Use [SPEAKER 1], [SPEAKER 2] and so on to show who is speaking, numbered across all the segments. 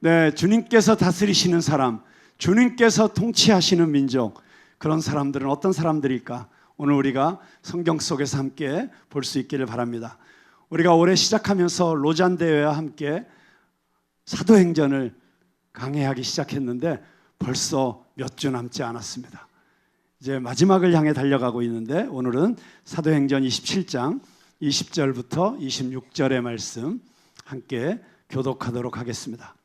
[SPEAKER 1] 네, 주님께서 다스리시는 사람, 주님께서 통치하시는 민족, 그런 사람들은 어떤 사람들일까? 오늘 우리가 성경 속에서 함께 볼 수 있기를 바랍니다. 우리가 올해 시작하면서 로잔 대회와 함께 사도행전을 강해하기 시작했는데 벌써 몇 주 남지 않았습니다. 이제 마지막을 향해 달려가고 있는데 오늘은 사도행전 27장 20절부터 26절의 말씀 함께 교독하도록 하겠습니다.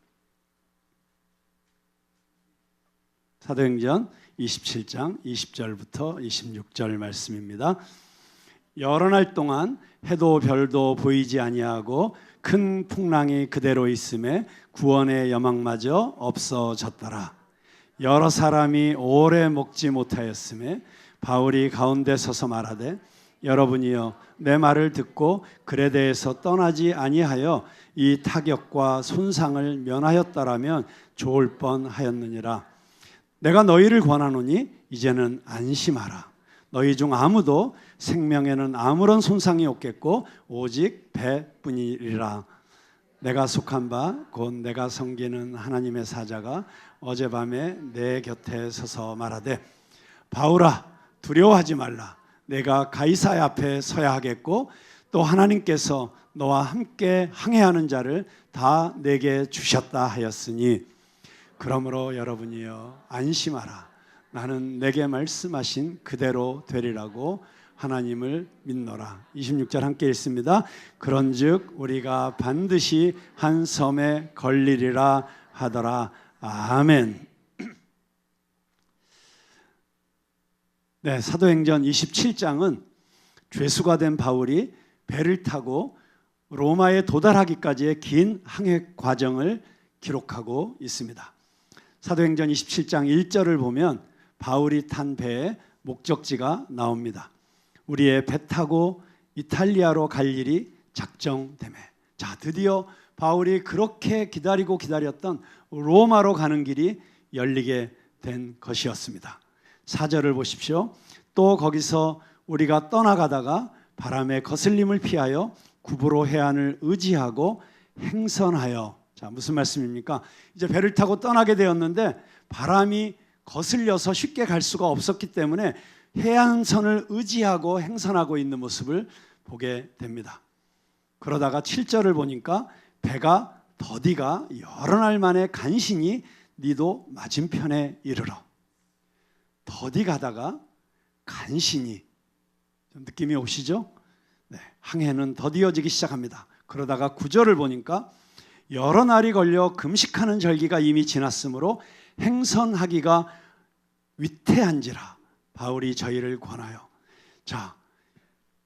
[SPEAKER 1] 사도행전 27장 20절부터 26절 말씀입니다. 여러 날 동안 해도 별도 보이지 아니하고 큰 풍랑이 그대로 있음에 구원의 여망마저 없어졌더라. 여러 사람이 오래 먹지 못하였음에 바울이 가운데 서서 말하되 여러분이여 내 말을 듣고 그레데에서 떠나지 아니하여 이 타격과 손상을 면하였더라면 좋을 뻔하였느니라. 내가 너희를 권하노니 이제는 안심하라. 너희 중 아무도 생명에는 아무런 손상이 없겠고 오직 배뿐이리라. 내가 속한 바 곧 내가 섬기는 하나님의 사자가 어젯밤에 내 곁에 서서 말하되 바울아 두려워하지 말라. 내가 가이사의 앞에 서야 하겠고 또 하나님께서 너와 함께 항해하는 자를 다 내게 주셨다 하였으니 그러므로 여러분이여 안심하라. 나는 내게 말씀하신 그대로 되리라고 하나님을 믿노라. 26절 함께 읽습니다. 그런즉 우리가 반드시 한 섬에 걸리리라 하더라. 아멘. 네, 사도행전 27장은 죄수가 된 바울이 배를 타고 로마에 도달하기까지의 긴 항해 과정을 기록하고 있습니다. 사도행전 27장 1절을 보면 바울이 탄 배의 목적지가 나옵니다. 우리의 배 타고 이탈리아로 갈 일이 작정되매. 자, 드디어 바울이 그렇게 기다렸던 로마로 가는 길이 열리게 된 것이었습니다. 4절을 보십시오. 또 거기서 우리가 떠나가다가 바람의 거슬림을 피하여 구브로 해안을 의지하고 행선하여. 자, 무슨 말씀입니까? 이제 배를 타고 떠나게 되었는데 바람이 거슬려서 쉽게 갈 수가 없었기 때문에 해안선을 의지하고 행선하고 있는 모습을 보게 됩니다. 그러다가 7절을 보니까 배가 더디가 여러 날 만에 간신히 니도 맞은편에 이르러. 더디 가다가 간신히, 좀 느낌이 오시죠? 네, 항해는 더디어지기 시작합니다. 그러다가 9절을 보니까 여러 날이 걸려 금식하는 절기가 이미 지났으므로 행선하기가 위태한지라 바울이 저희를 권하여. 자,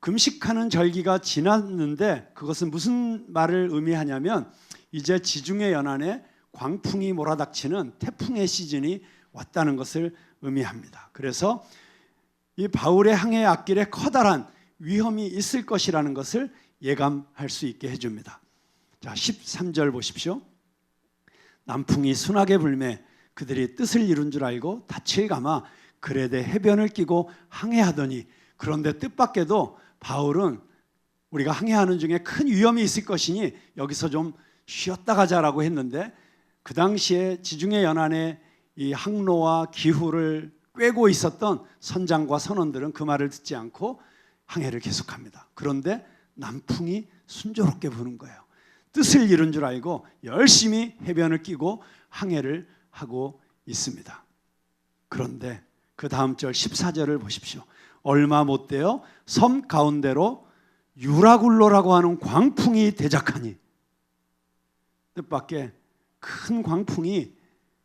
[SPEAKER 1] 금식하는 절기가 지났는데 그것은 무슨 말을 의미하냐면 이제 지중해 연안에 광풍이 몰아닥치는 태풍의 시즌이 왔다는 것을 의미합니다. 그래서 이 바울의 항해 앞길에 커다란 위험이 있을 것이라는 것을 예감할 수 있게 해줍니다. 자, 13절 보십시오. 남풍이 순하게 불매 그들이 뜻을 이룬 줄 알고 닻을 감아 그레데 해변을 끼고 항해하더니. 그런데 뜻밖에도 바울은 우리가 항해하는 중에 큰 위험이 있을 것이니 여기서 좀 쉬었다 가자라고 했는데 그 당시에 지중해 연안에 이 항로와 기후를 꿰고 있었던 선장과 선원들은 그 말을 듣지 않고 항해를 계속합니다. 그런데 남풍이 순조롭게 부는 거예요. 뜻을 이룬 줄 알고 열심히 해변을 끼고 항해를 하고 있습니다. 그런데 그 다음 절 14절을 보십시오. 얼마 못 되어 섬 가운데로 유라굴로라고 하는 광풍이 대작하니. 뜻밖의 큰 광풍이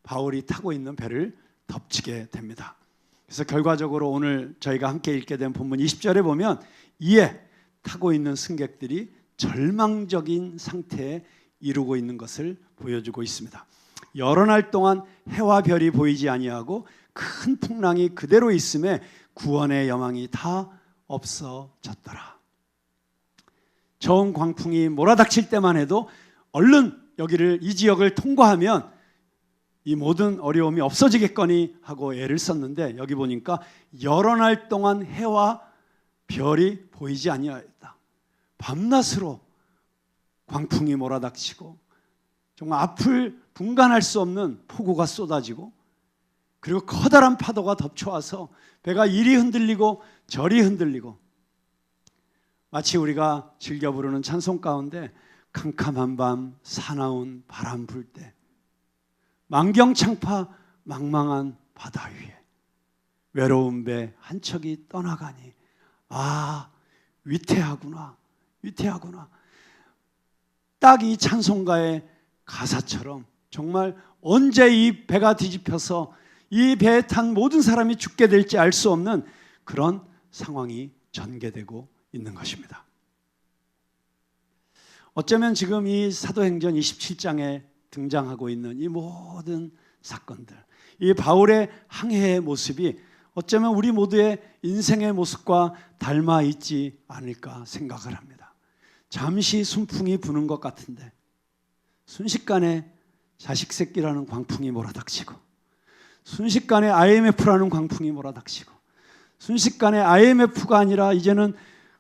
[SPEAKER 1] 바울이 타고 있는 배를 덮치게 됩니다. 그래서 결과적으로 오늘 저희가 함께 읽게 된 본문 20절에 보면 이에 타고 있는 승객들이 절망적인 상태에 이르고 있는 것을 보여주고 있습니다. 여러 날 동안 해와 별이 보이지 아니하고 큰 풍랑이 그대로 있음에 구원의 여망이 다 없어졌더라. 처음 광풍이 몰아닥칠 때만 해도 얼른 이 지역을 통과하면 이 모든 어려움이 없어지겠거니 하고 애를 썼는데 여기 보니까 여러 날 동안 해와 별이 보이지 아니하였다. 밤낮으로 광풍이 몰아닥치고 정말 앞을 분간할 수 없는 폭우가 쏟아지고 그리고 커다란 파도가 덮쳐와서 배가 이리 흔들리고 저리 흔들리고 마치 우리가 즐겨 부르는 찬송 가운데 캄캄한 밤 사나운 바람 불 때 만경창파 망망한 바다 위에 외로운 배 한 척이 떠나가니 아 위태하구나 위태하구나. 딱 이 찬송가의 가사처럼 정말 언제 이 배가 뒤집혀서 이 배에 탄 모든 사람이 죽게 될지 알 수 없는 그런 상황이 전개되고 있는 것입니다. 어쩌면 지금 이 사도행전 27장에 등장하고 있는 이 모든 사건들, 이 바울의 항해의 모습이 어쩌면 우리 모두의 인생의 모습과 닮아 있지 않을까 생각을 합니다. 잠시 순풍이 부는 것 같은데 순식간에 자식 새끼라는 광풍이 몰아닥치고 순식간에 IMF라는 광풍이 몰아닥치고 순식간에 IMF가 아니라 이제는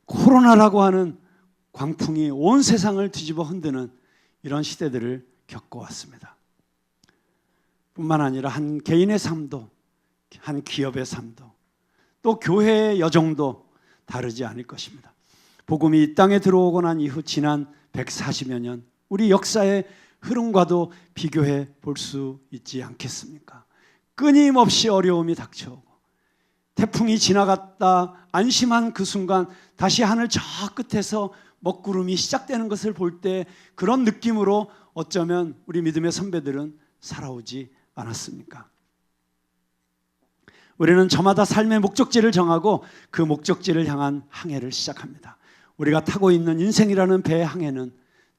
[SPEAKER 1] 코로나라고 하는 광풍이 온 세상을 뒤집어 흔드는 이런 시대들을 겪어왔습니다. 뿐만 아니라 한 개인의 삶도 한 기업의 삶도 또 교회의 여정도 다르지 않을 것입니다. 복음이 이 땅에 들어오고 난 이후 지난 140여 년 우리 역사의 흐름과도 비교해 볼 수 있지 않겠습니까? 끊임없이 어려움이 닥쳐오고 태풍이 지나갔다 안심한 그 순간 다시 하늘 저 끝에서 먹구름이 시작되는 것을 볼 때 그런 느낌으로 어쩌면 우리 믿음의 선배들은 살아오지 않았습니까? 우리는 저마다 삶의 목적지를 정하고 그 목적지를 향한 항해를 시작합니다. 우리가 타고 있는 인생이라는 배의 항해는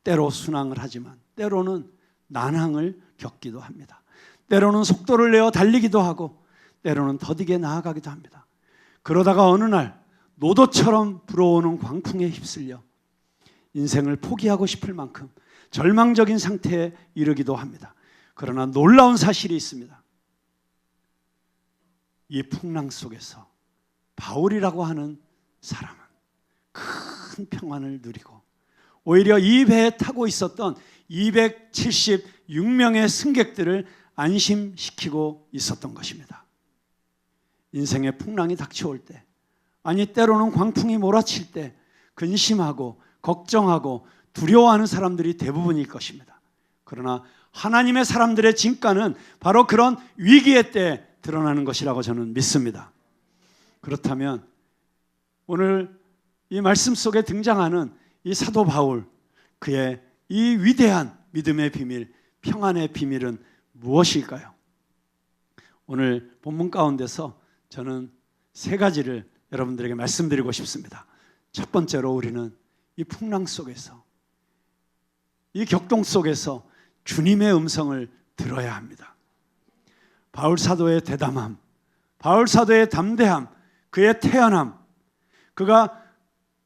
[SPEAKER 1] 때로 순항을 하지만 때로는 난항을 겪기도 합니다. 때로는 속도를 내어 달리기도 하고 때로는 더디게 나아가기도 합니다. 그러다가 어느 날 노도처럼 불어오는 광풍에 휩쓸려 인생을 포기하고 싶을 만큼 절망적인 상태에 이르기도 합니다. 그러나 놀라운 사실이 있습니다. 이 풍랑 속에서 바울이라고 하는 사람은 큰 평안을 누리고 오히려 이 배에 타고 있었던 276명의 승객들을 안심시키고 있었던 것입니다. 인생의 풍랑이 닥쳐올 때, 아니 때로는 광풍이 몰아칠 때 근심하고 걱정하고 두려워하는 사람들이 대부분일 것입니다. 그러나 하나님의 사람들의 진가는 바로 그런 위기의 때 드러나는 것이라고 저는 믿습니다. 그렇다면 오늘 이 말씀 속에 등장하는 이 사도 바울, 그의 이 위대한 믿음의 비밀, 평안의 비밀은 무엇일까요? 오늘 본문 가운데서 저는 세 가지를 여러분들에게 말씀드리고 싶습니다. 첫 번째로 우리는 이 풍랑 속에서, 이 격동 속에서 주님의 음성을 들어야 합니다. 바울 사도의 대담함, 바울 사도의 담대함, 그의 태연함, 그가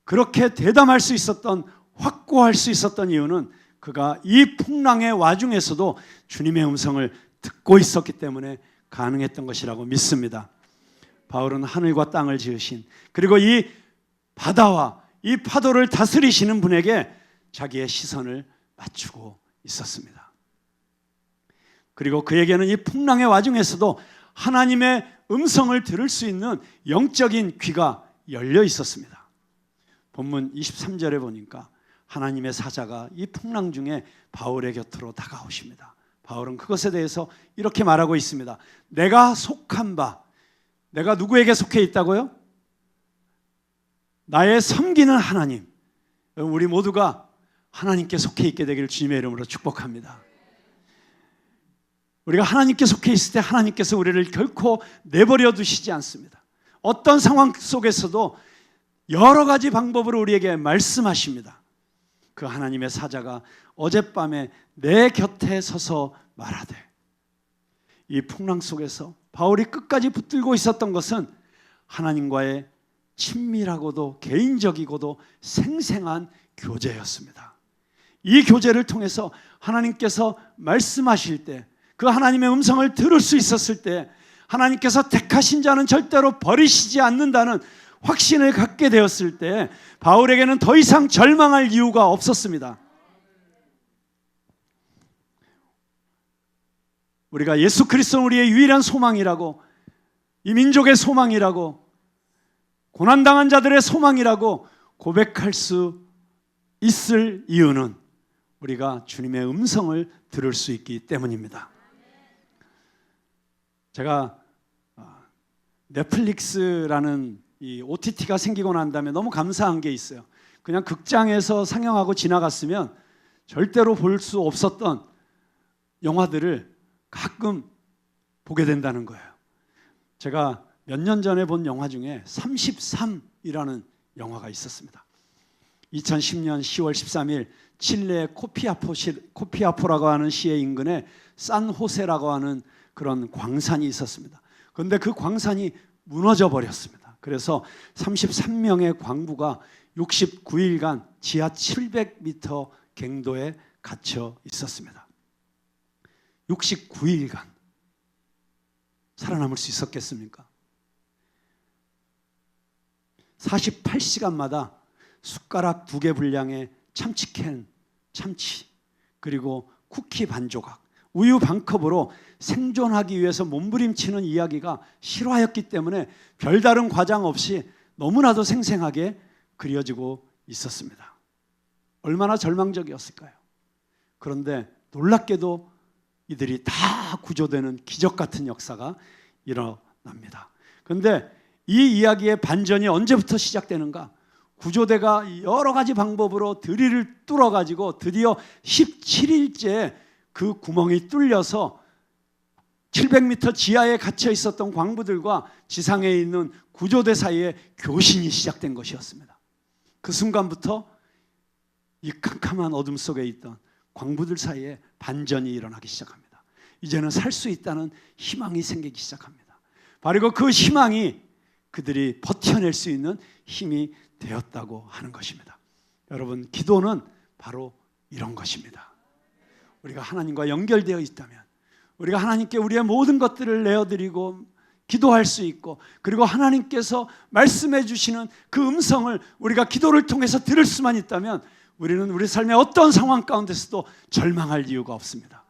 [SPEAKER 1] 그렇게 대담할 수 있었던, 확고할 수 있었던 이유는 그가 이 풍랑의 와중에서도 주님의 음성을 듣고 있었기 때문에 가능했던 것이라고 믿습니다. 바울은 하늘과 땅을 지으신, 그리고 이 바다와 이 파도를 다스리시는 분에게 자기의 시선을 맞추고 있었습니다. 그리고 그에게는 이 풍랑의 와중에서도 하나님의 음성을 들을 수 있는 영적인 귀가 열려 있었습니다. 본문 23절에 보니까 하나님의 사자가 이 풍랑 중에 바울의 곁으로 다가오십니다. 바울은 그것에 대해서 이렇게 말하고 있습니다. 내가 속한 바, 내가 누구에게 속해 있다고요? 나의 섬기는 하나님. 우리 모두가 하나님께 속해 있게 되기를 주님의 이름으로 축복합니다. 우리가 하나님께 속해 있을 때 하나님께서 우리를 결코 내버려 두시지 않습니다. 어떤 상황 속에서도 여러 가지 방법으로 우리에게 말씀하십니다. 그 하나님의 사자가 어젯밤에 내 곁에 서서 말하되, 이 풍랑 속에서 바울이 끝까지 붙들고 있었던 것은 하나님과의 친밀하고도 개인적이고도 생생한 교제였습니다. 이 교제를 통해서 하나님께서 말씀하실 때, 그 하나님의 음성을 들을 수 있었을 때 하나님께서 택하신 자는 절대로 버리시지 않는다는 확신을 갖게 되었을 때 바울에게는 더 이상 절망할 이유가 없었습니다. 우리가 예수 그리스도는 우리의 유일한 소망이라고, 이 민족의 소망이라고, 고난당한 자들의 소망이라고 고백할 수 있을 이유는 우리가 주님의 음성을 들을 수 있기 때문입니다. 제가 넷플릭스라는 이 OTT가 생기고 난 다음에 너무 감사한 게 있어요. 그냥 극장에서 상영하고 지나갔으면 절대로 볼 수 없었던 영화들을 가끔 보게 된다는 거예요. 제가 몇 년 전에 본 영화 중에 33이라는 영화가 있었습니다. 2010년 10월 13일 칠레 코피아포라고 하는 시의 인근에 산호세라고 하는 그런 광산이 있었습니다. 그런데 그 광산이 무너져 버렸습니다. 그래서 33명의 광부가 69일간 지하 700m 갱도에 갇혀 있었습니다. 69일간 살아남을 수 있었겠습니까? 48시간마다 숟가락 2개 분량의 참치캔, 참치, 그리고 쿠키 반 조각, 우유 반 컵으로 생존하기 위해서 몸부림치는 이야기가 실화였기 때문에 별다른 과장 없이 너무나도 생생하게 그려지고 있었습니다. 얼마나 절망적이었을까요? 그런데 놀랍게도 이들이 다 구조되는 기적 같은 역사가 일어납니다. 그런데 이 이야기의 반전이 언제부터 시작되는가? 구조대가 여러 가지 방법으로 드릴을 뚫어가지고 드디어 17일째 그 구멍이 뚫려서 700m 지하에 갇혀 있었던 광부들과 지상에 있는 구조대 사이에 교신이 시작된 것이었습니다. 그 순간부터 이 캄캄한 어둠 속에 있던 광부들 사이에 반전이 일어나기 시작합니다. 이제는 살 수 있다는 희망이 생기기 시작합니다. 바로 그 희망이 그들이 버텨낼 수 있는 힘이 되었다고 하는 것입니다. 여러분, 기도는 바로 이런 것입니다. 우리가 하나님과 연결되어 있다면, 우리가 하나님께 우리의 모든 것들을 내어드리고 기도할 수 있고, 그리고 하나님께서 말씀해 주시는 그 음성을 우리가 기도를 통해서 들을 수만 있다면 우리는 우리 삶의 어떤 상황 가운데서도 절망할 이유가 없습니다.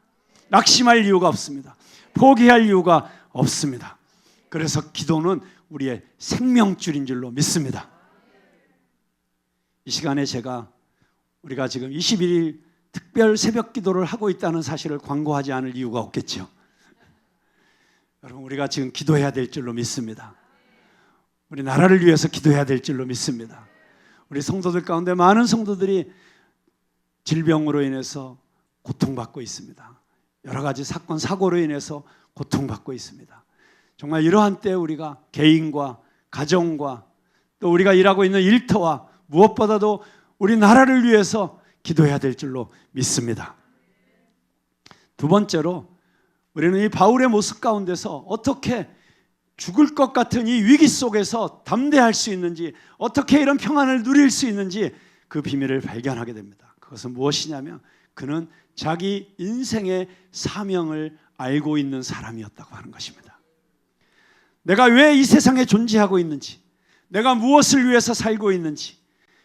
[SPEAKER 1] 낙심할 이유가 없습니다. 포기할 이유가 없습니다. 그래서 기도는 우리의 생명줄인 줄로 믿습니다. 이 시간에 우리가 지금 21일 특별 새벽 기도를 하고 있다는 사실을 광고하지 않을 이유가 없겠죠. 여러분, 우리가 지금 기도해야 될 줄로 믿습니다. 우리 나라를 위해서 기도해야 될 줄로 믿습니다. 우리 성도들 가운데 많은 성도들이 질병으로 인해서 고통받고 있습니다. 여러 가지 사건, 사고로 인해서 고통받고 있습니다. 정말 이러한 때 우리가 개인과 가정과 또 우리가 일하고 있는 일터와 무엇보다도 우리 나라를 위해서 기도해야 될 줄로 믿습니다. 두 번째로, 우리는 이 바울의 모습 가운데서 어떻게 죽을 것 같은 이 위기 속에서 담대할 수 있는지, 어떻게 이런 평안을 누릴 수 있는지 그 비밀을 발견하게 됩니다. 그것은 무엇이냐면 그는 자기 인생의 사명을 알고 있는 사람이었다고 하는 것입니다. 내가 왜 이 세상에 존재하고 있는지, 내가 무엇을 위해서 살고 있는지,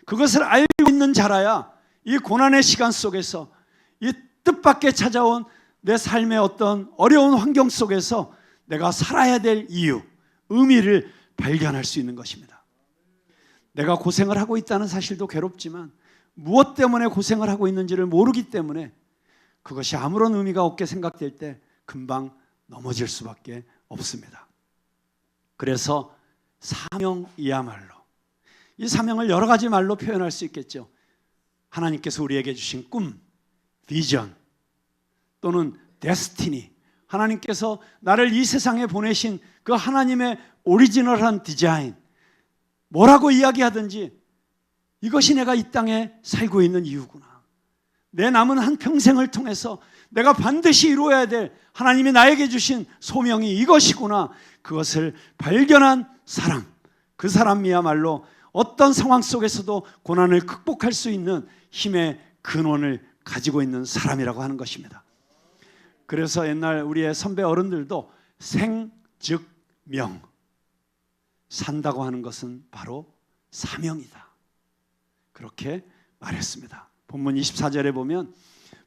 [SPEAKER 1] 그것을 알고 있는 자라야 이 고난의 시간 속에서, 이 뜻밖의 찾아온 내 삶의 어떤 어려운 환경 속에서 내가 살아야 될 이유, 의미를 발견할 수 있는 것입니다. 내가 고생을 하고 있다는 사실도 괴롭지만 무엇 때문에 고생을 하고 있는지를 모르기 때문에 그것이 아무런 의미가 없게 생각될 때 금방 넘어질 수밖에 없습니다. 그래서 사명이야말로, 이 사명을 여러 가지 말로 표현할 수 있겠죠. 하나님께서 우리에게 주신 꿈, 비전, 또는 데스티니, 하나님께서 나를 이 세상에 보내신 그 하나님의 오리지널한 디자인, 뭐라고 이야기하든지 이것이 내가 이 땅에 살고 있는 이유구나. 내 남은 한 평생을 통해서 내가 반드시 이루어야 될 하나님이 나에게 주신 소명이 이것이구나. 그것을 발견한 사람, 그 사람이야말로 어떤 상황 속에서도 고난을 극복할 수 있는 힘의 근원을 가지고 있는 사람이라고 하는 것입니다. 그래서 옛날 우리의 선배 어른들도 생, 즉, 명, 산다고 하는 것은 바로 사명이다, 그렇게 말했습니다. 본문 24절에 보면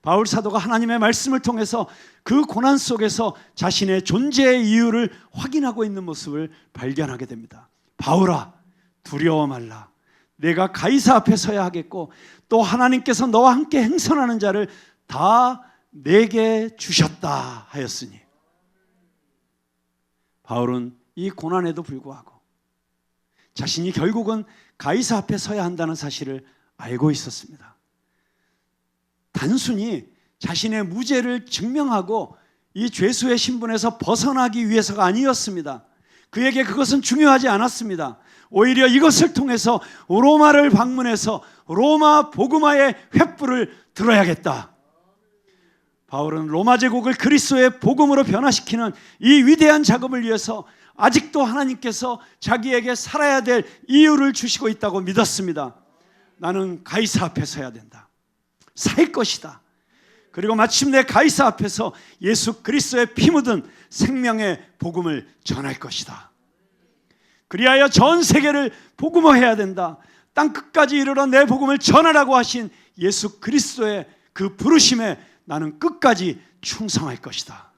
[SPEAKER 1] 바울 사도가 하나님의 말씀을 통해서 그 고난 속에서 자신의 존재의 이유를 확인하고 있는 모습을 발견하게 됩니다. 바울아, 두려워 말라. 내가 가이사 앞에 서야 하겠고 또 하나님께서 너와 함께 행선하는 자를 다 내게 주셨다 하였으니. 바울은 이 고난에도 불구하고 자신이 결국은 가이사 앞에 서야 한다는 사실을 알고 있었습니다. 단순히 자신의 무죄를 증명하고 이 죄수의 신분에서 벗어나기 위해서가 아니었습니다. 그에게 그것은 중요하지 않았습니다. 오히려 이것을 통해서 로마를 방문해서 로마 복음화의 횃불을 들어야겠다. 바울은 로마 제국을 그리스도의 복음으로 변화시키는 이 위대한 작업을 위해서 아직도 하나님께서 자기에게 살아야 될 이유를 주시고 있다고 믿었습니다. 나는 가이사 앞에 서야 된다. 살 것이다. 그리고 마침내 가이사 앞에서 예수 그리스도의 피 묻은 생명의 복음을 전할 것이다. 그리하여 전 세계를 복음화해야 된다. 땅 끝까지 이르러 내 복음을 전하라고 하신 예수 그리스도의 그 부르심에 나는 끝까지 충성할 것이다.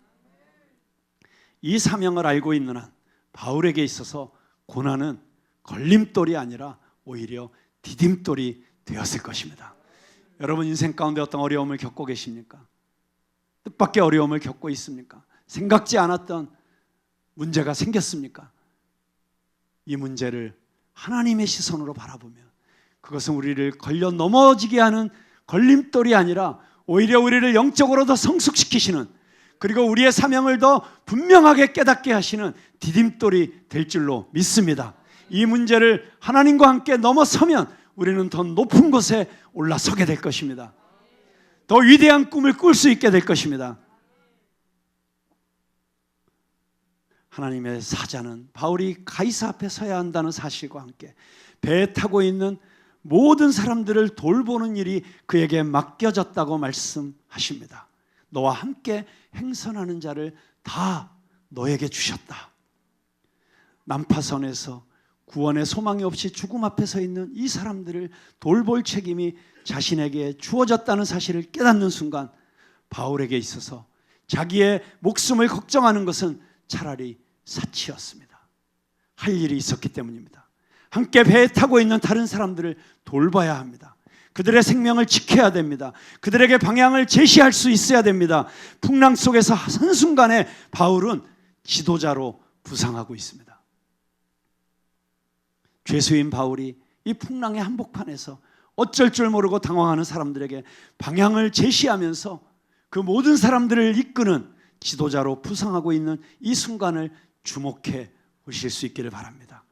[SPEAKER 1] 이 사명을 알고 있는 한 바울에게 있어서 고난은 걸림돌이 아니라 오히려 디딤돌이 되었을 것입니다. 여러분 인생 가운데 어떤 어려움을 겪고 계십니까? 뜻밖의 어려움을 겪고 있습니까? 생각지 않았던 문제가 생겼습니까? 이 문제를 하나님의 시선으로 바라보면 그것은 우리를 걸려 넘어지게 하는 걸림돌이 아니라 오히려 우리를 영적으로 더 성숙시키시는, 그리고 우리의 사명을 더 분명하게 깨닫게 하시는 디딤돌이 될 줄로 믿습니다. 이 문제를 하나님과 함께 넘어서면 우리는 더 높은 곳에 올라서게 될 것입니다. 더 위대한 꿈을 꿀 수 있게 될 것입니다. 하나님의 사자는 바울이 가이사 앞에 서야 한다는 사실과 함께 배에 타고 있는 모든 사람들을 돌보는 일이 그에게 맡겨졌다고 말씀하십니다. 너와 함께 행선하는 자를 다 너에게 주셨다. 난파선에서 구원의 소망이 없이 죽음 앞에 서 있는 이 사람들을 돌볼 책임이 자신에게 주어졌다는 사실을 깨닫는 순간 바울에게 있어서 자기의 목숨을 걱정하는 것은 차라리 사치였습니다. 할 일이 있었기 때문입니다. 함께 배에 타고 있는 다른 사람들을 돌봐야 합니다. 그들의 생명을 지켜야 됩니다. 그들에게 방향을 제시할 수 있어야 됩니다. 풍랑 속에서 한순간에 바울은 지도자로 부상하고 있습니다. 죄수인 바울이 이 풍랑의 한복판에서 어쩔 줄 모르고 당황하는 사람들에게 방향을 제시하면서 그 모든 사람들을 이끄는 지도자로 부상하고 있는 이 순간을 주목해 보실 수 있기를 바랍니다.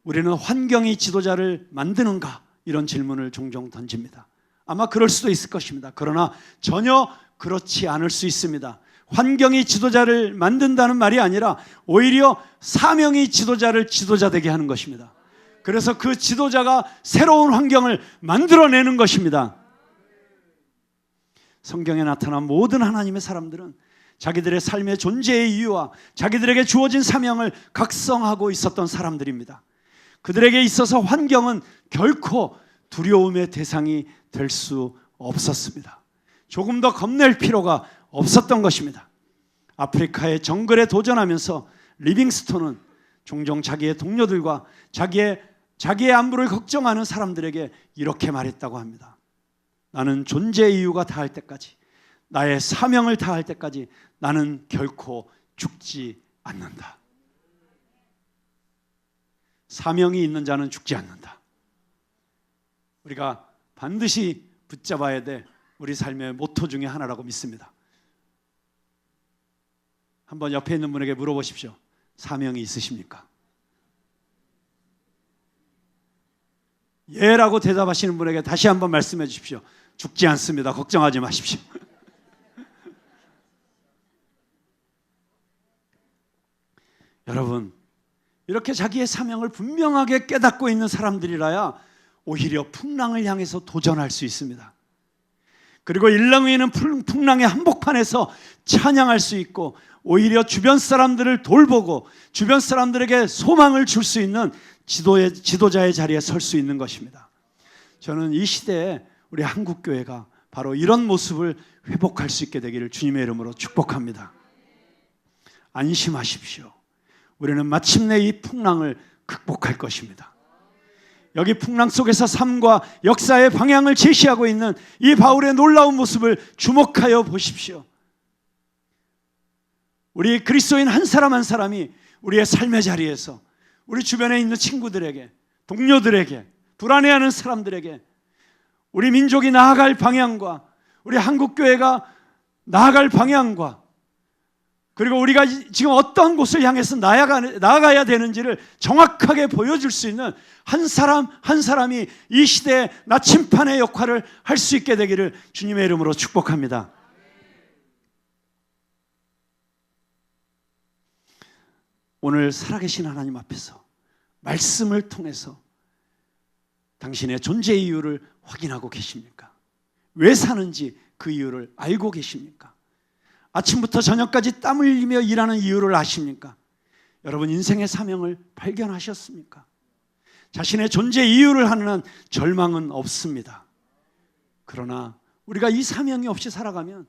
[SPEAKER 1] 우리는 환경이 지도자를 만드는가? 이런 질문을 종종 던집니다. 아마 그럴 수도 있을 것입니다. 그러나 전혀 그렇지 않을 수 있습니다. 환경이 지도자를 만든다는 말이 아니라 오히려 사명이 지도자를 지도자 되게 하는 것입니다. 그래서 그 지도자가 새로운 환경을 만들어내는 것입니다. 성경에 나타난 모든 하나님의 사람들은 자기들의 삶의 존재의 이유와 자기들에게 주어진 사명을 각성하고 있었던 사람들입니다. 그들에게 있어서 환경은 결코 두려움의 대상이 될 수 없었습니다. 조금 더 겁낼 필요가 없었던 것입니다. 아프리카의 정글에 도전하면서 리빙스톤은 종종 자기의 동료들과 자기의 안부를 걱정하는 사람들에게 이렇게 말했다고 합니다. 나는 존재의 이유가 다할 때까지, 나의 사명을 다할 때까지 나는 결코 죽지 않는다. 사명이 있는 자는 죽지 않는다. 우리가 반드시 붙잡아야 될 우리 삶의 모토 중에 하나라고 믿습니다. 한번 옆에 있는 분에게 물어보십시오. 사명이 있으십니까? 예라고 대답하시는 분에게 다시 한번 말씀해 주십시오. 죽지 않습니다. 걱정하지 마십시오. 여러분, 이렇게 자기의 사명을 분명하게 깨닫고 있는 사람들이라야 오히려 풍랑을 향해서 도전할 수 있습니다. 그리고 일렁이는 풍랑의 한복판에서 찬양할 수 있고 오히려 주변 사람들을 돌보고 주변 사람들에게 소망을 줄 수 있는 지도자의 자리에 설 수 있는 것입니다. 저는 이 시대에 우리 한국교회가 바로 이런 모습을 회복할 수 있게 되기를 주님의 이름으로 축복합니다. 안심하십시오. 우리는 마침내 이 풍랑을 극복할 것입니다. 여기 풍랑 속에서 삶과 역사의 방향을 제시하고 있는 이 바울의 놀라운 모습을 주목하여 보십시오. 우리 그리스도인 한 사람 한 사람이 우리의 삶의 자리에서 우리 주변에 있는 친구들에게, 동료들에게, 불안해하는 사람들에게 우리 민족이 나아갈 방향과 우리 한국교회가 나아갈 방향과 그리고 우리가 지금 어떤 곳을 향해서 나아가야 되는지를 정확하게 보여줄 수 있는 한 사람 한 사람이 이 시대의 나침판의 역할을 할 수 있게 되기를 주님의 이름으로 축복합니다. 오늘 살아계신 하나님 앞에서 말씀을 통해서 당신의 존재 이유를 확인하고 계십니까? 왜 사는지 그 이유를 알고 계십니까? 아침부터 저녁까지 땀 흘리며 일하는 이유를 아십니까? 여러분 인생의 사명을 발견하셨습니까? 자신의 존재 이유를 하는 한 절망은 없습니다. 그러나 우리가 이 사명이 없이 살아가면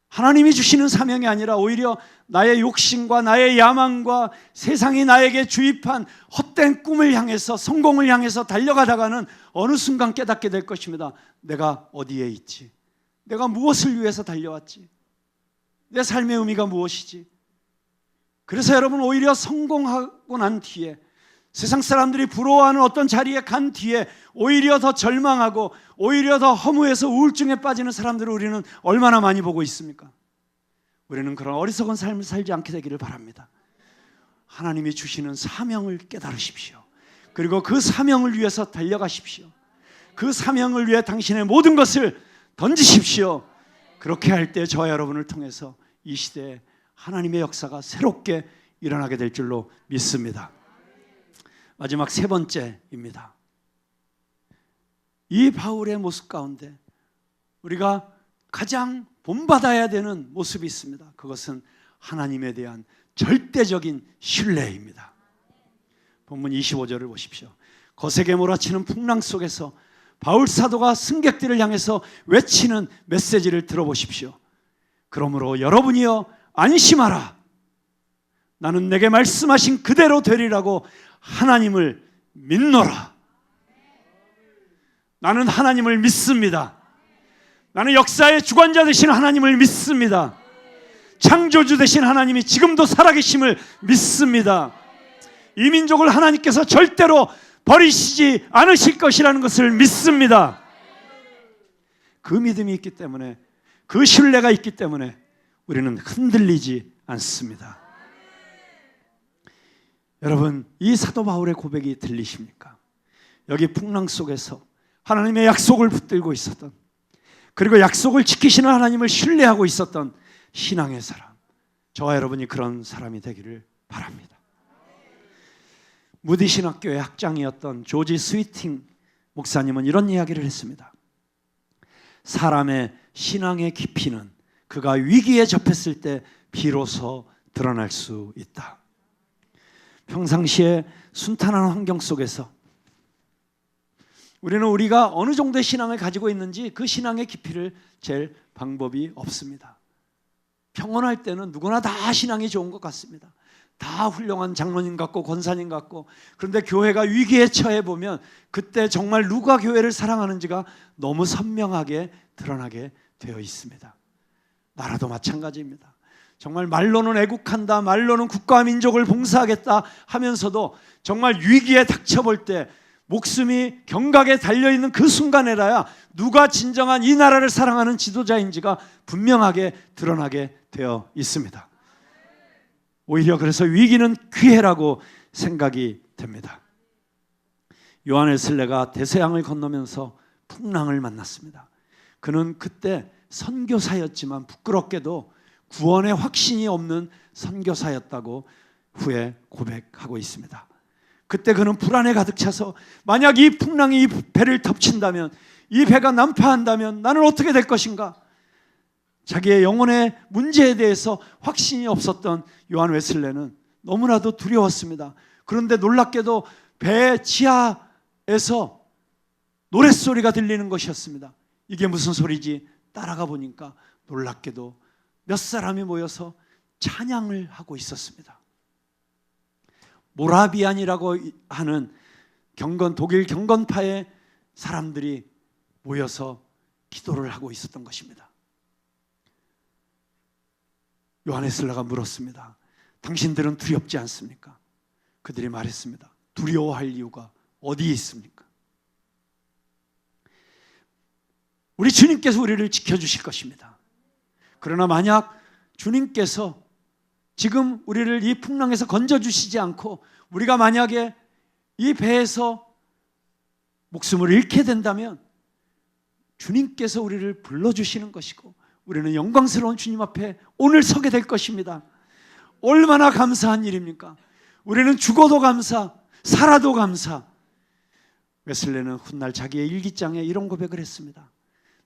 [SPEAKER 1] 하나님이 주시는 사명이 아니라 오히려 나의 욕심과 나의 야망과 세상이 나에게 주입한 헛된 꿈을 향해서, 성공을 향해서 달려가다가는 어느 순간 깨닫게 될 것입니다. 내가 어디에 있지? 내가 무엇을 위해서 달려왔지? 내 삶의 의미가 무엇이지? 그래서 여러분 오히려 성공하고 난 뒤에, 세상 사람들이 부러워하는 어떤 자리에 간 뒤에 오히려 더 절망하고 오히려 더 허무해서 우울증에 빠지는 사람들을 우리는 얼마나 많이 보고 있습니까? 우리는 그런 어리석은 삶을 살지 않게 되기를 바랍니다. 하나님이 주시는 사명을 깨달으십시오. 그리고 그 사명을 위해서 달려가십시오. 그 사명을 위해 당신의 모든 것을 던지십시오. 그렇게 할 때 저와 여러분을 통해서 이 시대에 하나님의 역사가 새롭게 일어나게 될 줄로 믿습니다. 마지막 세 번째입니다. 이 바울의 모습 가운데 우리가 가장 본받아야 되는 모습이 있습니다. 그것은 하나님에 대한 절대적인 신뢰입니다. 본문 25절을 보십시오. 거세게 몰아치는 풍랑 속에서 바울 사도가 승객들을 향해서 외치는 메시지를 들어보십시오. 그러므로 여러분이여 안심하라. 나는 내게 말씀하신 그대로 되리라고 하나님을 믿노라. 나는 하나님을 믿습니다. 나는 역사의 주관자 되신 하나님을 믿습니다. 창조주 되신 하나님이 지금도 살아계심을 믿습니다. 이 민족을 하나님께서 절대로 버리시지 않으실 것이라는 것을 믿습니다. 그 믿음이 있기 때문에, 그 신뢰가 있기 때문에 우리는 흔들리지 않습니다. 여러분, 이 사도 바울의 고백이 들리십니까? 여기 풍랑 속에서 하나님의 약속을 붙들고 있었던, 그리고 약속을 지키시는 하나님을 신뢰하고 있었던 신앙의 사람, 저와 여러분이 그런 사람이 되기를 바랍니다. 무디 신학교의 학장이었던 조지 스위팅 목사님은 이런 이야기를 했습니다. 사람의 신앙의 깊이는 그가 위기에 접했을 때 비로소 드러날 수 있다. 평상시에 순탄한 환경 속에서 우리는 우리가 어느 정도의 신앙을 가지고 있는지 그 신앙의 깊이를 잴 방법이 없습니다. 평온할 때는 누구나 다 신앙이 좋은 것 같습니다. 다 훌륭한 장로님 같고 권사님 같고, 그런데 교회가 위기에 처해 보면 그때 정말 누가 교회를 사랑하는지가 너무 선명하게 드러나게 되어 있습니다. 나라도 마찬가지입니다. 정말 말로는 애국한다, 말로는 국가와 민족을 봉사하겠다 하면서도 정말 위기에 닥쳐볼 때 목숨이 경각에 달려있는 그 순간에라야 누가 진정한 이 나라를 사랑하는 지도자인지가 분명하게 드러나게 되어 있습니다. 오히려 그래서 위기는 기회라고 생각이 됩니다. 요한 웨슬레가 대서양을 건너면서 풍랑을 만났습니다. 그는 그때 선교사였지만 부끄럽게도 구원의 확신이 없는 선교사였다고 후에 고백하고 있습니다. 그때 그는 불안에 가득 차서 만약 이 풍랑이 이 배를 덮친다면, 이 배가 난파한다면 나는 어떻게 될 것인가? 자기의 영혼의 문제에 대해서 확신이 없었던 요한 웨슬레는 너무나도 두려웠습니다. 그런데 놀랍게도 배 지하에서 노랫소리가 들리는 것이었습니다. 이게 무슨 소리지? 따라가 보니까 놀랍게도 몇 사람이 모여서 찬양을 하고 있었습니다. 모라비안이라고 하는 독일 경건파의 사람들이 모여서 기도를 하고 있었던 것입니다. 요하네슬라가 물었습니다. 당신들은 두렵지 않습니까? 그들이 말했습니다. 두려워할 이유가 어디에 있습니까? 우리 주님께서 우리를 지켜주실 것입니다. 그러나 만약 주님께서 지금 우리를 이 풍랑에서 건져주시지 않고 우리가 만약에 이 배에서 목숨을 잃게 된다면 주님께서 우리를 불러주시는 것이고 우리는 영광스러운 주님 앞에 오늘 서게 될 것입니다. 얼마나 감사한 일입니까? 우리는 죽어도 감사, 살아도 감사. 웨슬레는 훗날 자기의 일기장에 이런 고백을 했습니다.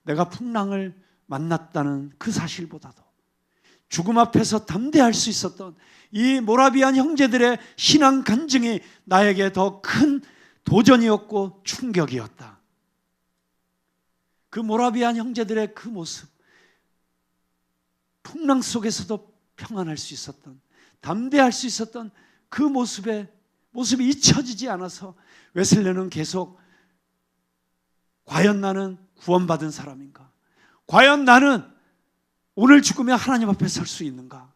[SPEAKER 1] 내가 풍랑을 만났다는 그 사실보다도 죽음 앞에서 담대할 수 있었던 이 모라비안 형제들의 신앙 간증이 나에게 더 큰 도전이었고 충격이었다. 그 모라비안 형제들의 그 모습, 풍랑 속에서도 평안할 수 있었던, 담대할 수 있었던 그 모습이 잊혀지지 않아서 웨슬레는 계속 과연 나는 구원받은 사람인가? 과연 나는 오늘 죽으면 하나님 앞에 설 수 있는가?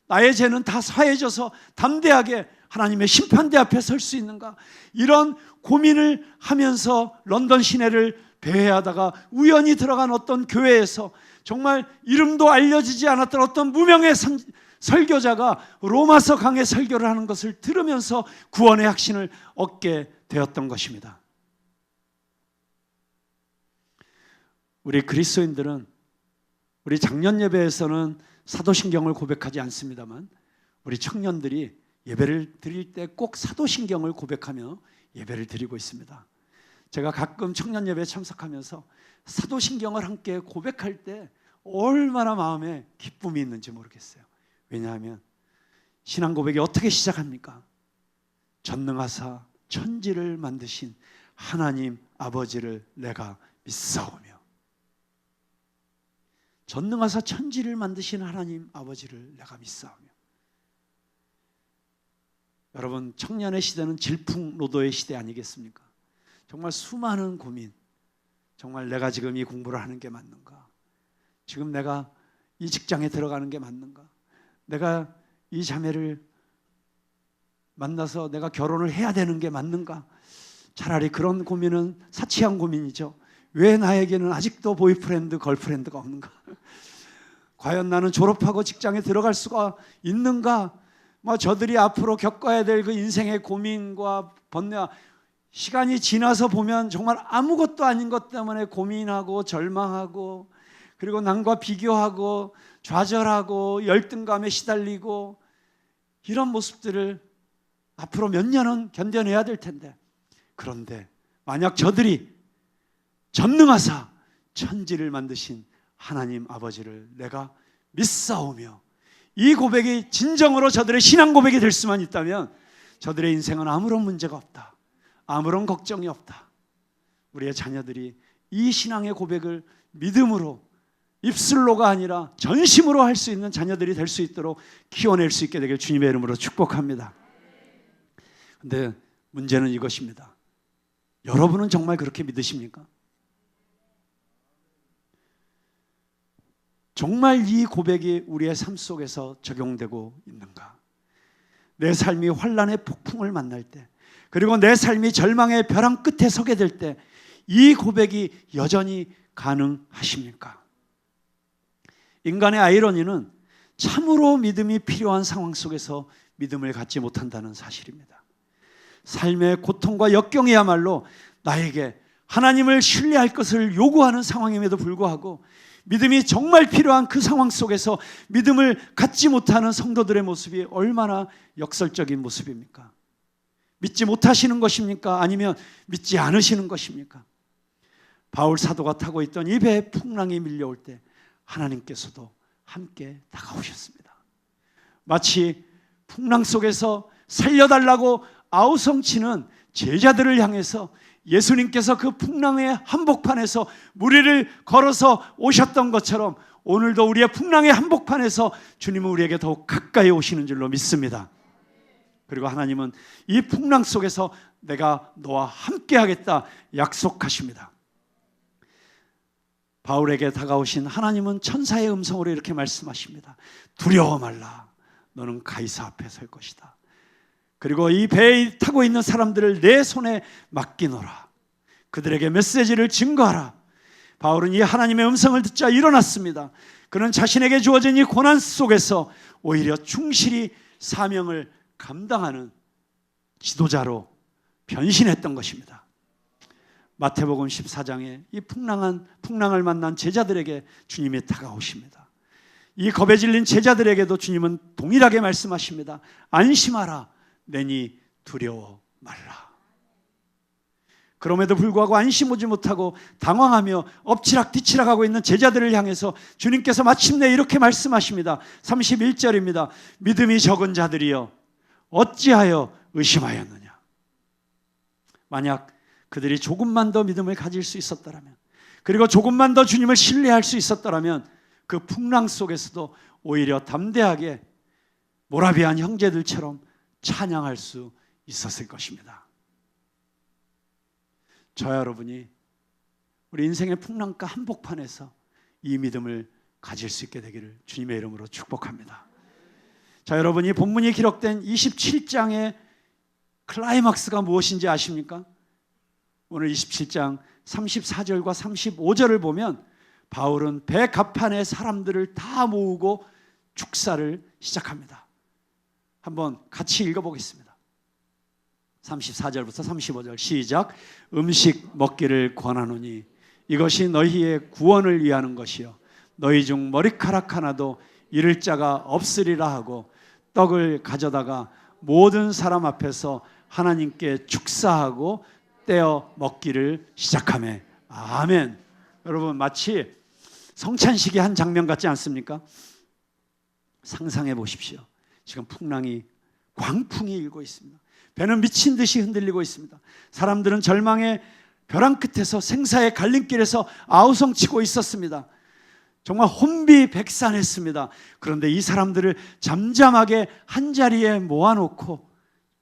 [SPEAKER 1] 나의 죄는 다 사해져서 담대하게 하나님의 심판대 앞에 설 수 있는가? 이런 고민을 하면서 런던 시내를 배회하다가 우연히 들어간 어떤 교회에서 정말 이름도 알려지지 않았던 어떤 무명의 설교자가 로마서 강의 설교를 하는 것을 들으면서 구원의 확신을 얻게 되었던 것입니다. 우리 그리스도인들은 우리 작년 예배에서는 사도신경을 고백하지 않습니다만 우리 청년들이 예배를 드릴 때 꼭 사도신경을 고백하며 예배를 드리고 있습니다. 제가 가끔 청년 예배에 참석하면서 사도신경을 함께 고백할 때 얼마나 마음에 기쁨이 있는지 모르겠어요. 왜냐하면 신앙 고백이 어떻게 시작합니까? 전능하사 천지를 만드신 하나님 아버지를 내가 믿사오며, 전능하사 천지를 만드신 하나님 아버지를 내가 믿사오며. 여러분, 청년의 시대는 질풍노도의 시대 아니겠습니까? 정말 수많은 고민, 정말 내가 지금 이 공부를 하는 게 맞는가? 지금 내가 이 직장에 들어가는 게 맞는가? 내가 이 자매를 만나서 내가 결혼을 해야 되는 게 맞는가? 차라리 그런 고민은 사치한 고민이죠. 왜 나에게는 아직도 보이프렌드, 걸프렌드가 없는가? 과연 나는 졸업하고 직장에 들어갈 수가 있는가? 저들이 앞으로 겪어야 될 그 인생의 고민과 번뇌와 시간이 지나서 보면 정말 아무것도 아닌 것 때문에 고민하고 절망하고 그리고 남과 비교하고 좌절하고 열등감에 시달리고 이런 모습들을 앞으로 몇 년은 견뎌내야 될 텐데, 그런데 만약 저들이 전능하사 천지를 만드신 하나님 아버지를 내가 믿사오며, 이 고백이 진정으로 저들의 신앙 고백이 될 수만 있다면 저들의 인생은 아무런 문제가 없다, 아무런 걱정이 없다. 우리의 자녀들이 이 신앙의 고백을 믿음으로, 입술로가 아니라 전심으로 할 수 있는 자녀들이 될 수 있도록 키워낼 수 있게 되길 주님의 이름으로 축복합니다. 그런데 문제는 이것입니다. 여러분은 정말 그렇게 믿으십니까? 정말 이 고백이 우리의 삶 속에서 적용되고 있는가? 내 삶이 환난의 폭풍을 만날 때, 그리고 내 삶이 절망의 벼랑 끝에 서게 될 때 이 고백이 여전히 가능하십니까? 인간의 아이러니는 참으로 믿음이 필요한 상황 속에서 믿음을 갖지 못한다는 사실입니다. 삶의 고통과 역경이야말로 나에게 하나님을 신뢰할 것을 요구하는 상황임에도 불구하고 믿음이 정말 필요한 그 상황 속에서 믿음을 갖지 못하는 성도들의 모습이 얼마나 역설적인 모습입니까? 믿지 못하시는 것입니까? 아니면 믿지 않으시는 것입니까? 바울 사도가 타고 있던 이 배에 풍랑이 밀려올 때 하나님께서도 함께 다가오셨습니다. 마치 풍랑 속에서 살려달라고 아우성치는 제자들을 향해서 예수님께서 그 풍랑의 한복판에서 무리를 걸어서 오셨던 것처럼 오늘도 우리의 풍랑의 한복판에서 주님은 우리에게 더욱 가까이 오시는 줄로 믿습니다. 그리고 하나님은 이 풍랑 속에서 내가 너와 함께 하겠다 약속하십니다. 바울에게 다가오신 하나님은 천사의 음성으로 이렇게 말씀하십니다. 두려워 말라. 너는 가이사 앞에 설 것이다. 그리고 이 배에 타고 있는 사람들을 내 손에 맡기노라. 그들에게 메시지를 증거하라. 바울은 이 하나님의 음성을 듣자 일어났습니다. 그는 자신에게 주어진 이 고난 속에서 오히려 충실히 사명을 감당하는 지도자로 변신했던 것입니다. 마태복음 14장에 이 풍랑을 만난 제자들에게 주님이 다가오십니다. 이 겁에 질린 제자들에게도 주님은 동일하게 말씀하십니다. 안심하라. 내니 두려워 말라. 그럼에도 불구하고 안심 오지 못하고 당황하며 엎치락뒤치락 하고 있는 제자들을 향해서 주님께서 마침내 이렇게 말씀하십니다. 31절입니다. 믿음이 적은 자들이여 어찌하여 의심하였느냐. 만약 그들이 조금만 더 믿음을 가질 수 있었더라면, 그리고 조금만 더 주님을 신뢰할 수 있었더라면 그 풍랑 속에서도 오히려 담대하게 모라비안 형제들처럼 찬양할 수 있었을 것입니다. 저와 여러분이 우리 인생의 풍랑과 한복판에서 이 믿음을 가질 수 있게 되기를 주님의 이름으로 축복합니다. 자, 여러분이 본문이 기록된 27장의 클라이막스가 무엇인지 아십니까? 오늘 27장 34절과 35절을 보면 바울은 배 갑판에 사람들을 다 모으고 축사를 시작합니다. 한번 같이 읽어보겠습니다. 34절부터 35절 시작. 음식 먹기를 권하노니 이것이 너희의 구원을 위하는 것이요 너희 중 머리카락 하나도 잃을 자가 없으리라 하고 떡을 가져다가 모든 사람 앞에서 하나님께 축사하고 떼어 먹기를 시작하매. 아멘. 여러분 마치 성찬식의 한 장면 같지 않습니까? 상상해 보십시오. 지금 풍랑이 광풍이 일고 있습니다. 배는 미친 듯이 흔들리고 있습니다. 사람들은 절망의 벼랑 끝에서 생사의 갈림길에서 아우성치고 있었습니다. 정말 혼비백산했습니다. 그런데 이 사람들을 잠잠하게 한자리에 모아놓고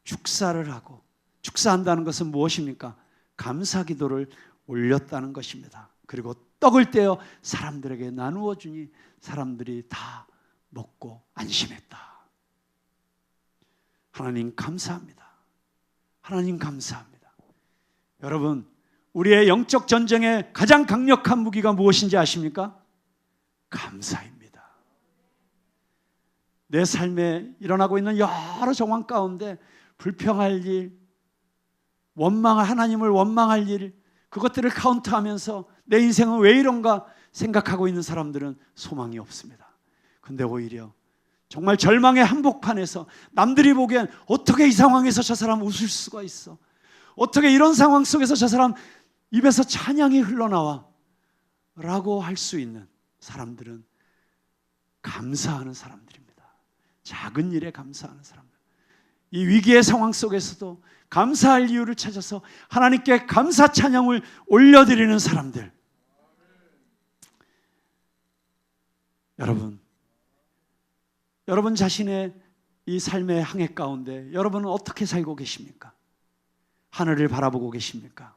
[SPEAKER 1] 축사를 하고, 축사한다는 것은 무엇입니까? 감사 기도를 올렸다는 것입니다. 그리고 떡을 떼어 사람들에게 나누어 주니 사람들이 다 먹고 안심했다. 하나님 감사합니다. 하나님 감사합니다. 여러분, 우리의 영적 전쟁의 가장 강력한 무기가 무엇인지 아십니까? 감사입니다. 내 삶에 일어나고 있는 여러 정황 가운데 불평할 일, 하나님을 원망할 일, 그것들을 카운트하면서 내 인생은 왜 이런가 생각하고 있는 사람들은 소망이 없습니다. 근데 오히려 정말 절망의 한복판에서 남들이 보기엔 어떻게 이 상황에서 저 사람 웃을 수가 있어? 어떻게 이런 상황 속에서 저 사람 입에서 찬양이 흘러나와? 라고 할 수 있는 사람들은 감사하는 사람들입니다. 작은 일에 감사하는 사람들. 이 위기의 상황 속에서도 감사할 이유를 찾아서 하나님께 감사 찬양을 올려드리는 사람들. 여러분 자신의 이 삶의 항해 가운데 여러분은 어떻게 살고 계십니까? 하늘을 바라보고 계십니까?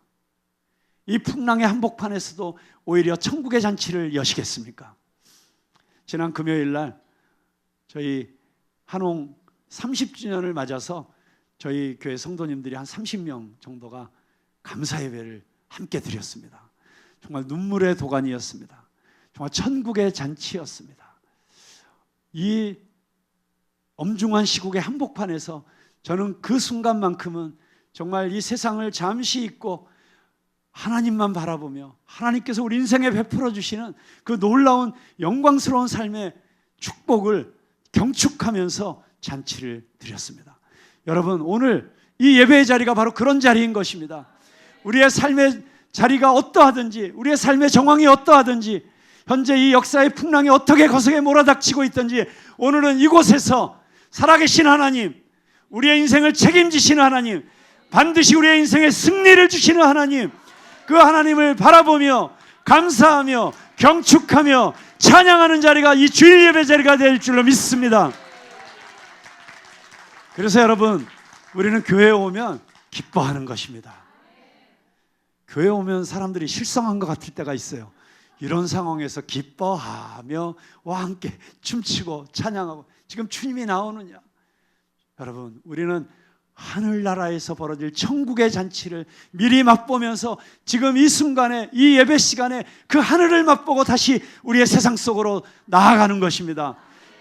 [SPEAKER 1] 이 풍랑의 한복판에서도 오히려 천국의 잔치를 여시겠습니까? 지난 금요일 날 저희 한홍 30주년을 맞아서 저희 교회 성도님들이 한 30명 정도가 감사 예배를 함께 드렸습니다. 정말 눈물의 도가니였습니다. 정말 천국의 잔치였습니다. 이 엄중한 시국의 한복판에서 저는 그 순간만큼은 정말 이 세상을 잠시 잊고 하나님만 바라보며 하나님께서 우리 인생에 베풀어 주시는 그 놀라운 영광스러운 삶의 축복을 경축하면서 잔치를 드렸습니다. 여러분, 오늘 이 예배의 자리가 바로 그런 자리인 것입니다. 우리의 삶의 자리가 어떠하든지, 우리의 삶의 정황이 어떠하든지, 현재 이 역사의 풍랑이 어떻게 거세게 몰아닥치고 있든지, 오늘은 이곳에서 살아계신 하나님, 우리의 인생을 책임지시는 하나님, 반드시 우리의 인생에 승리를 주시는 하나님, 그 하나님을 바라보며 감사하며 경축하며 찬양하는 자리가 이 주일 예배 자리가 될 줄로 믿습니다. 그래서 여러분, 우리는 교회에 오면 기뻐하는 것입니다. 교회에 오면 사람들이 실성한 것 같을 때가 있어요. 이런 상황에서 기뻐하며 와 함께 춤추고 찬양하고 지금 주님이 나오느냐. 여러분, 우리는 하늘나라에서 벌어질 천국의 잔치를 미리 맛보면서 지금 이 순간에, 이 예배 시간에 그 하늘을 맛보고 다시 우리의 세상 속으로 나아가는 것입니다.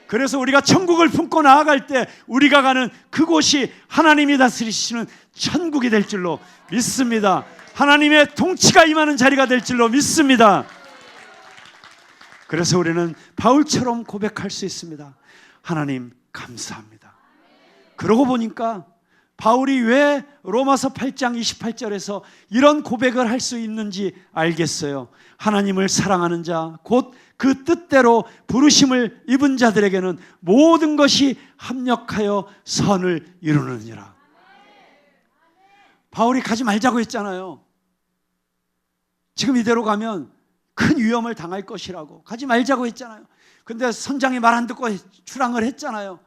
[SPEAKER 1] 그래서 우리가 천국을 품고 나아갈 때 우리가 가는 그곳이 하나님이 다스리시는 천국이 될 줄로 믿습니다. 하나님의 통치가 임하는 자리가 될 줄로 믿습니다. 그래서 우리는 바울처럼 고백할 수 있습니다. 하나님 감사합니다. 그러고 보니까 바울이 왜 로마서 8장 28절에서 이런 고백을 할 수 있는지 알겠어요. 하나님을 사랑하는 자, 곧 그 뜻대로 부르심을 입은 자들에게는 모든 것이 합력하여 선을 이루느니라. 바울이 가지 말자고 했잖아요. 지금 이대로 가면 큰 위험을 당할 것이라고 가지 말자고 했잖아요. 근데 선장이 말 안 듣고 출항을 했잖아요.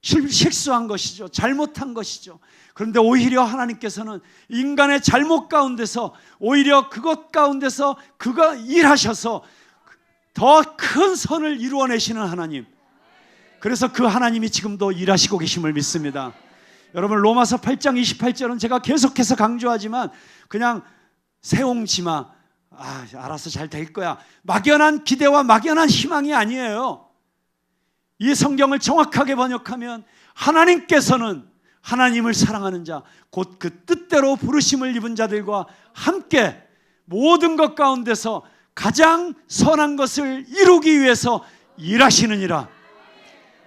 [SPEAKER 1] 실수한 것이죠. 잘못한 것이죠. 그런데 오히려 하나님께서는 인간의 잘못 가운데서 오히려 그것 가운데서 그가 일하셔서 더 큰 선을 이루어내시는 하나님. 그래서 그 하나님이 지금도 일하시고 계심을 믿습니다. 여러분, 로마서 8장 28절은 제가 계속해서 강조하지만 그냥 세옹지마, 알아서 잘 될 거야, 막연한 기대와 막연한 희망이 아니에요. 이 성경을 정확하게 번역하면 하나님께서는 하나님을 사랑하는 자, 곧 그 뜻대로 부르심을 입은 자들과 함께 모든 것 가운데서 가장 선한 것을 이루기 위해서 일하시느니라.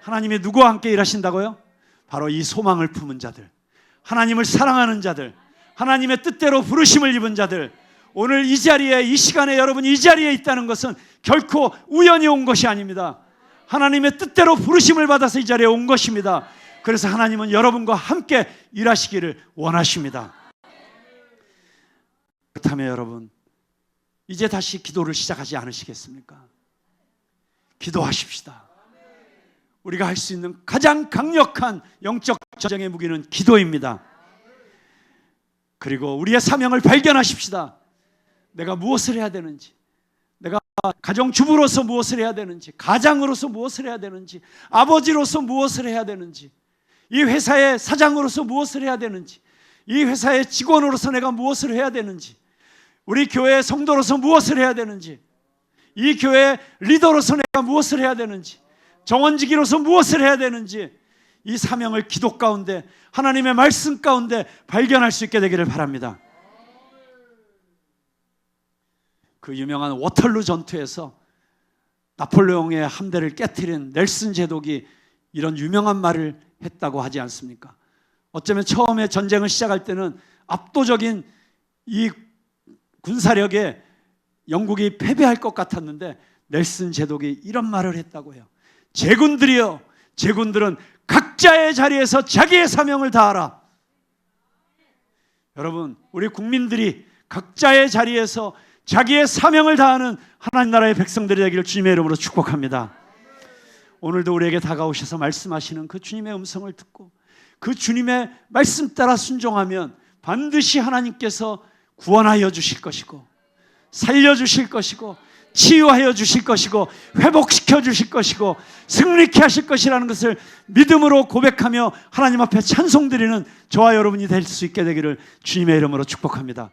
[SPEAKER 1] 하나님이 누구와 함께 일하신다고요? 바로 이 소망을 품은 자들, 하나님을 사랑하는 자들, 하나님의 뜻대로 부르심을 입은 자들. 오늘 이 자리에, 이 시간에 여러분이 이 자리에 있다는 것은 결코 우연히 온 것이 아닙니다. 하나님의 뜻대로 부르심을 받아서 이 자리에 온 것입니다. 그래서 하나님은 여러분과 함께 일하시기를 원하십니다. 그렇다면 여러분, 이제 다시 기도를 시작하지 않으시겠습니까? 기도하십시다. 우리가 할 수 있는 가장 강력한 영적 전쟁의 무기는 기도입니다. 그리고 우리의 사명을 발견하십시다. 내가 무엇을 해야 되는지, 내가 가정주부로서 무엇을 해야 되는지, 가장으로서 무엇을 해야 되는지, 아버지로서 무엇을 해야 되는지, 이 회사의 사장으로서 무엇을 해야 되는지, 이 회사의 직원으로서 내가 무엇을 해야 되는지, 우리 교회의 성도로서 무엇을 해야 되는지, 이 교회의 리더로서 내가 무엇을 해야 되는지, 정원지기로서 무엇을 해야 되는지, 이 사명을 기도 가운데, 하나님의 말씀 가운데 발견할 수 있게 되기를 바랍니다. 그 유명한 워털루 전투에서 나폴레옹의 함대를 깨트린 넬슨 제독이 이런 유명한 말을 했다고 하지 않습니까? 어쩌면 처음에 전쟁을 시작할 때는 압도적인 이 군사력에 영국이 패배할 것 같았는데 넬슨 제독이 이런 말을 했다고 해요. 제군들이여, 제군들은 각자의 자리에서 자기의 사명을 다하라. 여러분, 우리 국민들이 각자의 자리에서 자기의 사명을 다하는 하나님 나라의 백성들이 되기를 주님의 이름으로 축복합니다. 오늘도 우리에게 다가오셔서 말씀하시는 그 주님의 음성을 듣고 그 주님의 말씀 따라 순종하면 반드시 하나님께서 구원하여 주실 것이고, 살려주실 것이고, 치유하여 주실 것이고, 회복시켜 주실 것이고, 승리케 하실 것이라는 것을 믿음으로 고백하며 하나님 앞에 찬송드리는 저와 여러분이 될 수 있게 되기를 주님의 이름으로 축복합니다.